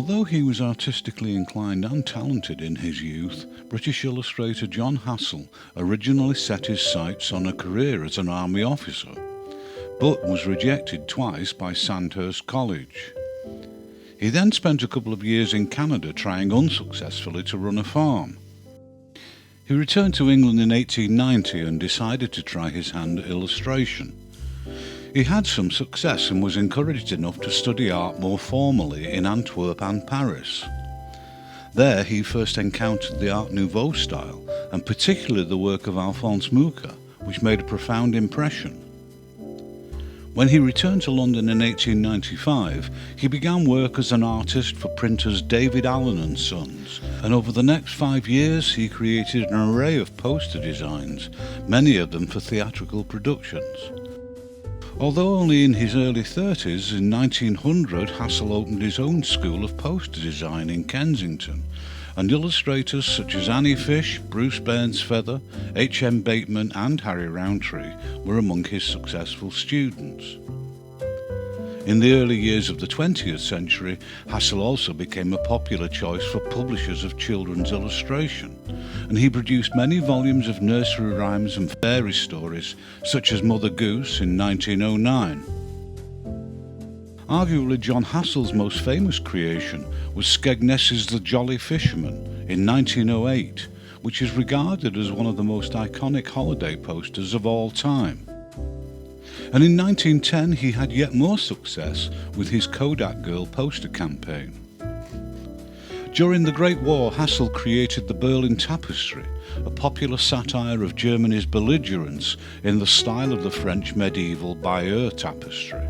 Although he was artistically inclined and talented in his youth, British illustrator John Hassall originally set his sights on a career as an army officer, but was rejected twice by Sandhurst College. He then spent a couple of years in Canada trying unsuccessfully to run a farm. He returned to England in 1890 and decided to try his hand at illustration. He had some success and was encouraged enough to study art more formally in Antwerp and Paris. There he first encountered the Art Nouveau style, and particularly the work of Alphonse Mucha, which made a profound impression. When he returned to London in 1895, he began work as an artist for printers David Allen and Sons, and over the next 5 years he created an array of poster designs, many of them for theatrical productions. Although only in his early 30s, in 1900 Hassall opened his own school of poster design in Kensington, and illustrators such as Annie Fish, Bruce Bairnsfeather, H.M. Bateman and Harry Rowntree were among his successful students. In the early years of the 20th century, Hassall also became a popular choice for publishers of children's illustration, and he produced many volumes of nursery rhymes and fairy stories, such as Mother Goose in 1909. Arguably John Hassall's most famous creation was Skegness's The Jolly Fisherman in 1908, which is regarded as one of the most iconic holiday posters of all time. And in 1910 he had yet more success with his Kodak Girl poster campaign. During the Great War, Hassall created the Berlin Tapestry, a popular satire of Germany's belligerence in the style of the French medieval Bayeux tapestry.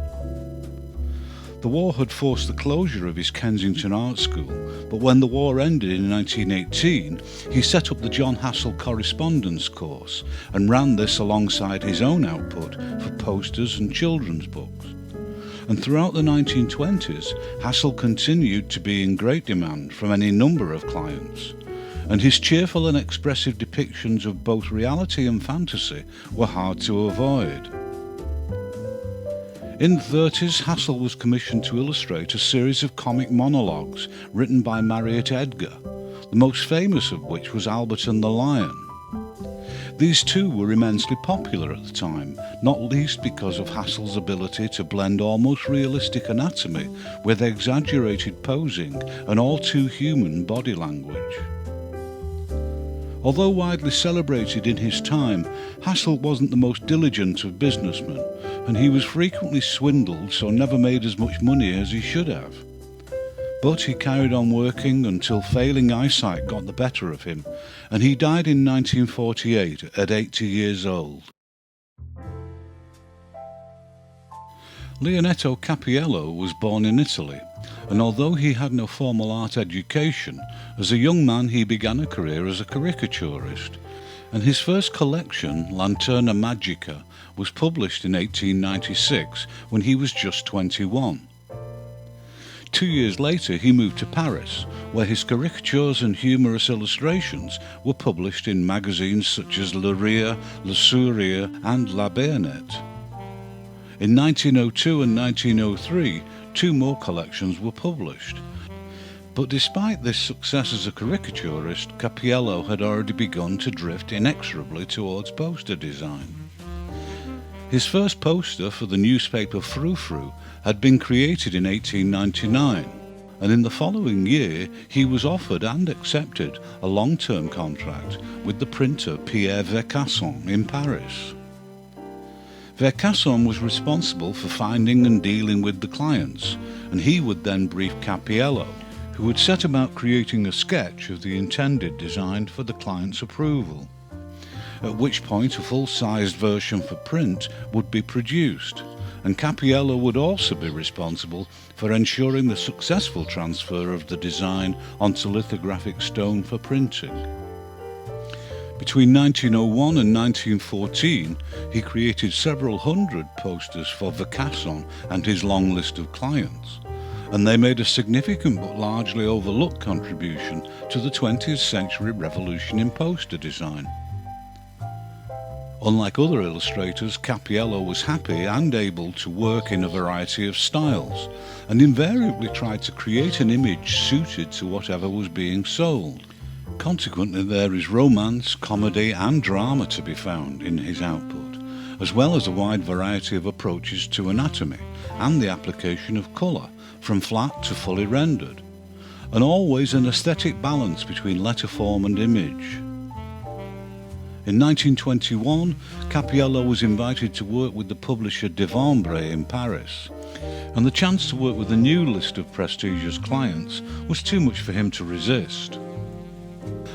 The war had forced the closure of his Kensington art school, but when the war ended in 1918, he set up the John Hassall Correspondence Course and ran this alongside his own output for posters and children's books. And throughout the 1920s, Hassall continued to be in great demand from any number of clients, and his cheerful and expressive depictions of both reality and fantasy were hard to avoid. In the 30s, Hassall was commissioned to illustrate a series of comic monologues written by Mariette Edgar, the most famous of which was Albert and the Lion. These two were immensely popular at the time, not least because of Hassall's ability to blend almost realistic anatomy with exaggerated posing and all too human body language. Although widely celebrated in his time, Hassall wasn't the most diligent of businessmen, and he was frequently swindled, so never made as much money as he should have. But he carried on working until failing eyesight got the better of him, and he died in 1948 at 80 years old. Leonetto Cappiello was born in Italy, and although he had no formal art education, as a young man he began a career as a caricaturist, and his first collection, Lanterna Magica, was published in 1896 when he was just 21. 2 years later he moved to Paris, where his caricatures and humorous illustrations were published in magazines such as Le Rire, Le Sourire and La Baïonnette. In 1902 and 1903, 2 more collections were published. But despite this success as a caricaturist, Cappiello had already begun to drift inexorably towards poster design. His first poster for the newspaper Frou Frou had been created in 1899, and in the following year he was offered and accepted a long-term contract with the printer Pierre Vercasson in Paris. Vercasson was responsible for finding and dealing with the clients, and he would then brief Cappiello, who would set about creating a sketch of the intended design for the client's approval, at which point a full-sized version for print would be produced, and Cappiello would also be responsible for ensuring the successful transfer of the design onto lithographic stone for printing. Between 1901 and 1914, he created several hundred posters for Vercasson and his long list of clients, and they made a significant but largely overlooked contribution to the 20th century revolution in poster design. Unlike other illustrators, Cappiello was happy and able to work in a variety of styles, and invariably tried to create an image suited to whatever was being sold. Consequently, there is romance, comedy and drama to be found in his output, as well as a wide variety of approaches to anatomy and the application of colour, from flat to fully rendered, and always an aesthetic balance between letterform and image. In 1921, Cappiello was invited to work with the publisher Devambre in Paris, and the chance to work with a new list of prestigious clients was too much for him to resist.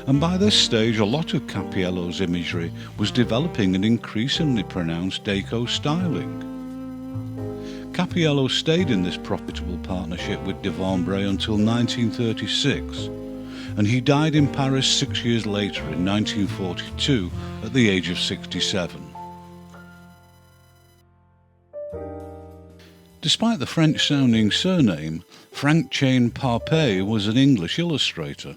And by this stage, a lot of Cappiello's imagery was developing an increasingly pronounced deco styling. Cappiello stayed in this profitable partnership with Devambre until 1936, and he died in Paris 6 years later in 1942 at the age of 67. Despite the French-sounding surname, Frank Cheyne Papé was an English illustrator.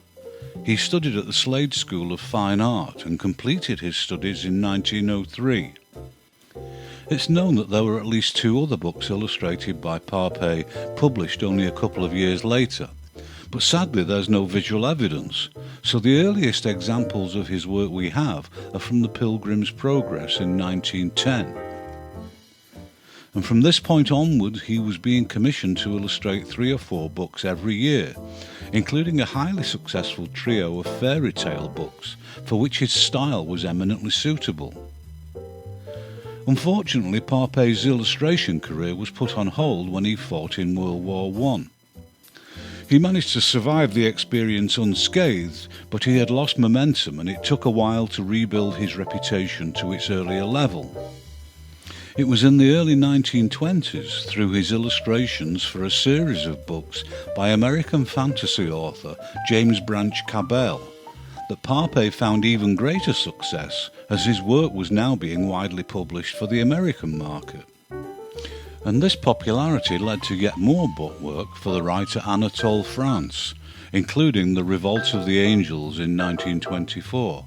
He studied at the Slade School of Fine Art and completed his studies in 1903. It's known that there were at least 2 other books illustrated by Papé published only a couple of years later, but sadly there's no visual evidence, so the earliest examples of his work we have are from the Pilgrim's Progress in 1910. And from this point onward he was being commissioned to illustrate 3 or 4 books every year, including a highly successful trio of fairy tale books, for which his style was eminently suitable. Unfortunately, Papé's illustration career was put on hold when he fought in World War I. He managed to survive the experience unscathed, but he had lost momentum and it took a while to rebuild his reputation to its earlier level. It was in the early 1920s, through his illustrations for a series of books by American fantasy author James Branch Cabell, that Papé found even greater success, as his work was now being widely published for the American market. And this popularity led to yet more book work for the writer Anatole France, including The Revolt of the Angels in 1924.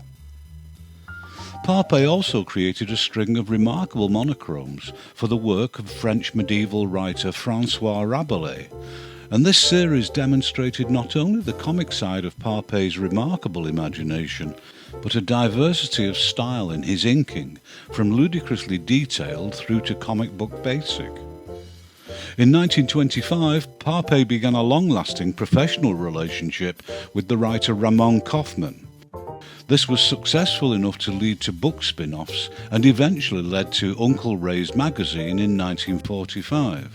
Papé also created a string of remarkable monochromes for the work of French medieval writer François Rabelais, and this series demonstrated not only the comic side of Papé's remarkable imagination, but a diversity of style in his inking, from ludicrously detailed through to comic book basic. In 1925, Papé began a long-lasting professional relationship with the writer Ramon Kaufman. This was successful enough to lead to book spin-offs and eventually led to Uncle Ray's magazine in 1945.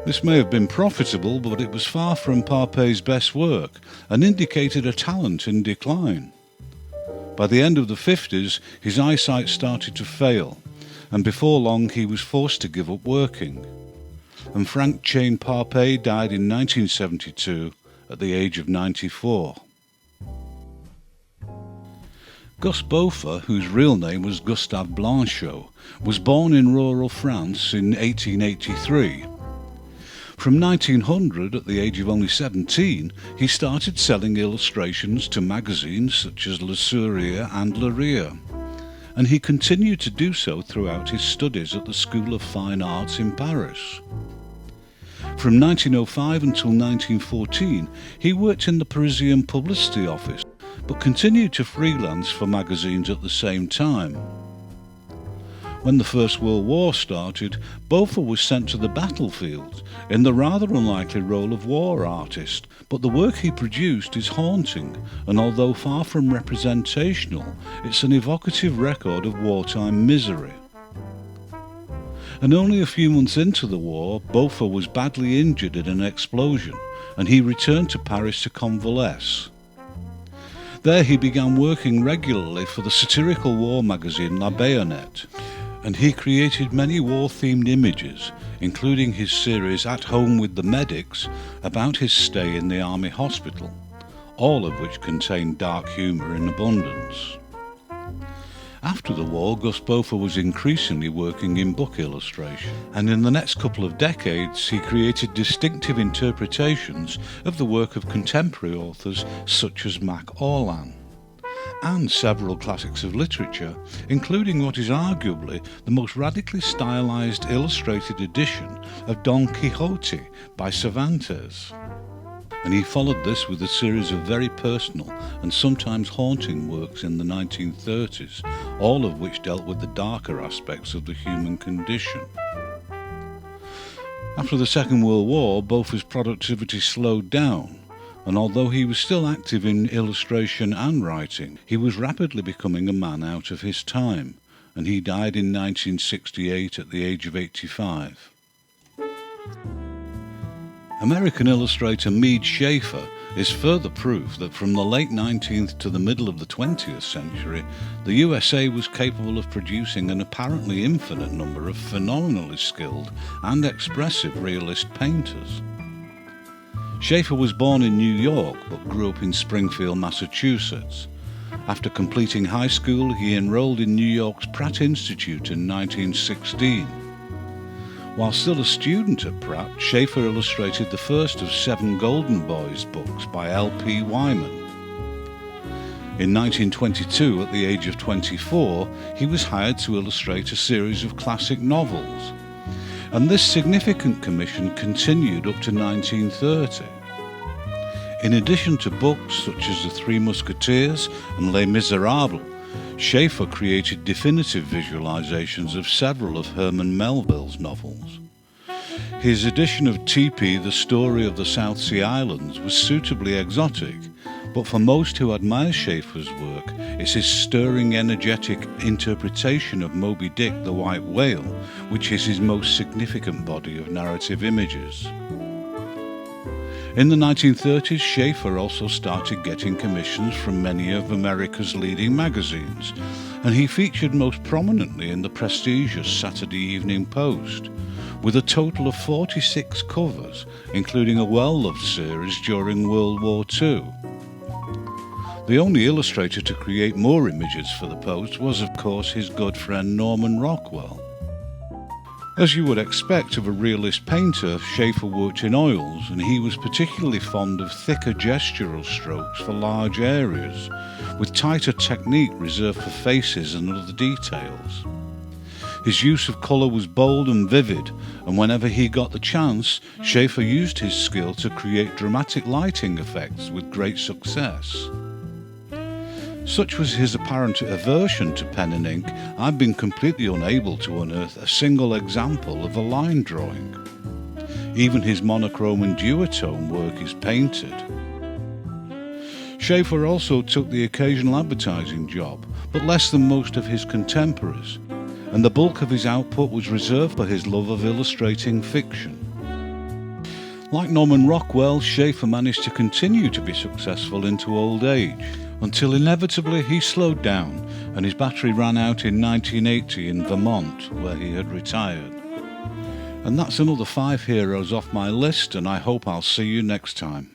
This may have been profitable, but it was far from Papé's best work and indicated a talent in decline. By the end of the 50s, his eyesight started to fail, and before long he was forced to give up working. And Frank Cheyne Papé died in 1972 at the age of 94. Gus Bofa, whose real name was Gustave Blanchot, was born in rural France in 1883. From 1900, at the age of only 17, he started selling illustrations to magazines such as Le Sourire and Le Rire, and he continued to do so throughout his studies at the School of Fine Arts in Paris. From 1905 until 1914, he worked in the Parisian publicity office, but continued to freelance for magazines at the same time. When the First World War started, Bopha was sent to the battlefield in the rather unlikely role of war artist, but the work he produced is haunting, and although far from representational, it's an evocative record of wartime misery. And only a few months into the war, Bopha was badly injured in an explosion, and he returned to Paris to convalesce. There he began working regularly for the satirical war magazine La Baïonnette, and he created many war-themed images, including his series At Home with the Medics about his stay in the army hospital, all of which contained dark humour in abundance. After the war, Gus Bopha was increasingly working in book illustration, and in the next couple of decades he created distinctive interpretations of the work of contemporary authors such as Mac Orlan. and several classics of literature, including what is arguably the most radically stylized illustrated edition of Don Quixote by Cervantes. And he followed this with a series of very personal and sometimes haunting works in the 1930s, all of which dealt with the darker aspects of the human condition. After the Second World War, Bofa's productivity slowed down, and although he was still active in illustration and writing, he was rapidly becoming a man out of his time, and he died in 1968 at the age of 85. American illustrator Mead Schaeffer is further proof that from the late 19th to the middle of the 20th century, the USA was capable of producing an apparently infinite number of phenomenally skilled and expressive realist painters. Schaeffer was born in New York but grew up in Springfield, Massachusetts. After completing high school, he enrolled in New York's Pratt Institute in 1916. While still a student at Pratt, Schaeffer illustrated the first of 7 Golden Boys books by L.P. Wyman. In 1922, at the age of 24, he was hired to illustrate a series of classic novels, and this significant commission continued up to 1930. In addition to books such as The Three Musketeers and Les Miserables, Schaeffer created definitive visualizations of several of Herman Melville's novels. His edition of Teepee, The Story of the South Sea Islands, was suitably exotic, but for most who admire Schaeffer's work, it's his stirring, energetic interpretation of Moby Dick the White Whale, which is his most significant body of narrative images. In the 1930s, Schaeffer also started getting commissions from many of America's leading magazines, and he featured most prominently in the prestigious Saturday Evening Post, with a total of 46 covers, including a well-loved series during World War II. The only illustrator to create more images for the Post was, of course, his good friend Norman Rockwell. As you would expect of a realist painter, Schaeffer worked in oils, and he was particularly fond of thicker gestural strokes for large areas, with tighter technique reserved for faces and other details. His use of colour was bold and vivid, and whenever he got the chance, Schaeffer used his skill to create dramatic lighting effects with great success. Such was his apparent aversion to pen and ink, I've been completely unable to unearth a single example of a line drawing. Even his monochrome and duotone work is painted. Schaeffer also took the occasional advertising job, but less than most of his contemporaries, and the bulk of his output was reserved for his love of illustrating fiction. Like Norman Rockwell, Schaeffer managed to continue to be successful into old age, until inevitably he slowed down and his battery ran out in 1980 in Vermont, where he had retired. And that's another 5 heroes off my list, and I hope I'll see you next time.